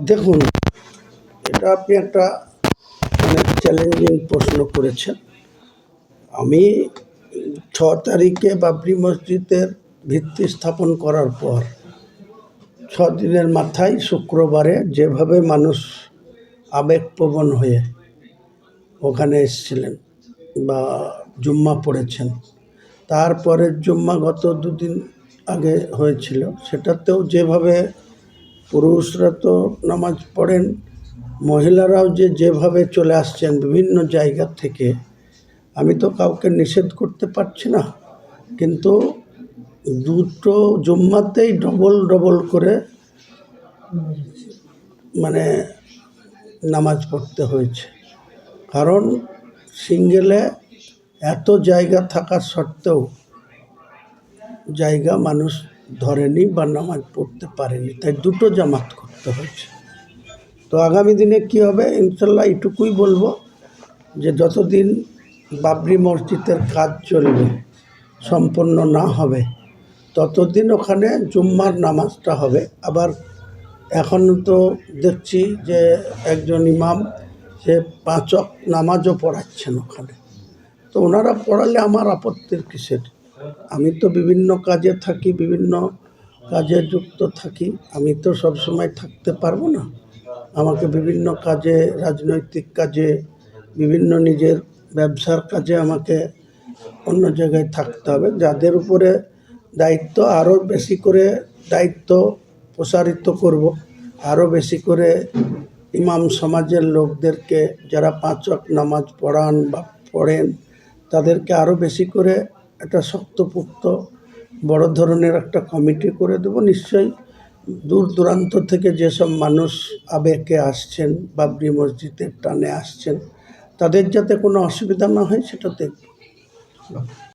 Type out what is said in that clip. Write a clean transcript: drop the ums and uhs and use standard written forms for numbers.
দেখুন, এটা আপনি একটা অনেক চ্যালেঞ্জিং প্রশ্ন করেছেন। আমি 6 তারিখে বাবরি মসজিদের ভিত্তি স্থাপন করার পর 6 দিনের মাথায় শুক্রবারে যেভাবে মানুষ আবেগপ্রবণ হয়ে ওখানে এসেছিলেন বা জুম্মা পড়েছেন, তারপরের জুম্মা গত 2 দিন আগে হয়েছিল, সেটাতেও যেভাবে পুরুষরা তো নামাজ পড়েন, মহিলারাও যেভাবে চলে আসছেন বিভিন্ন জায়গা থেকে, আমি তো কাউকে নিষেধ করতে পারছি না, কিন্তু দুটো জুম্মাতেই ডবল করে মানে নামাজ পড়তে হয়েছে। কারণ সিঙ্গেলে এত জায়গা থাকা সত্ত্বেও জায়গা মানুষ ধরেনি বা নামাজ পড়তে পারেনি, তাই দুটো জামাত করতে হয়েছে। তো আগামী দিনে কী হবে, ইনশাল্লাহ এটুকুই বলবো যে যতদিন বাবরি মসজিদের কাজ চলবে, সম্পন্ন না হবে, ততদিন ওখানে জুম্মার নামাজটা হবে। আবার এখন তো দেখছি যে একজন ইমাম সে 5 ওয়াক্ত নামাজও পড়াচ্ছেন ওখানে। তো ওনারা পড়ালে আমার আপত্তির কিসের? আমি তো বিভিন্ন কাজে থাকি, বিভিন্ন কাজে যুক্ত থাকি, আমি তো সবসময় থাকতে পারবো না। আমাকে বিভিন্ন কাজে, রাজনৈতিক কাজে, বিভিন্ন নিজের ব্যবসার কাজে আমাকে অন্য জায়গায় থাকতে হবে। যাদের উপরে দায়িত্ব, আরও বেশি করে দায়িত্ব প্রসারিত করব, আরও বেশি করে ইমাম সমাজের লোকদেরকে, যারা 5 ওয়াক্ত নামাজ পড়ান বা পড়েন, তাদেরকে আরও বেশি করে একটা শক্তপোক্ত বড় ধরনের একটা কমিটি করে দেব। নিশ্চয়ই দূর দূরান্ত থেকে যেসব মানুষ আবেগে আসছেন, বাবরি মসজিদের টানে আসছেন, তাদের যাতে কোনো অসুবিধা না হয় সেটা দেখব।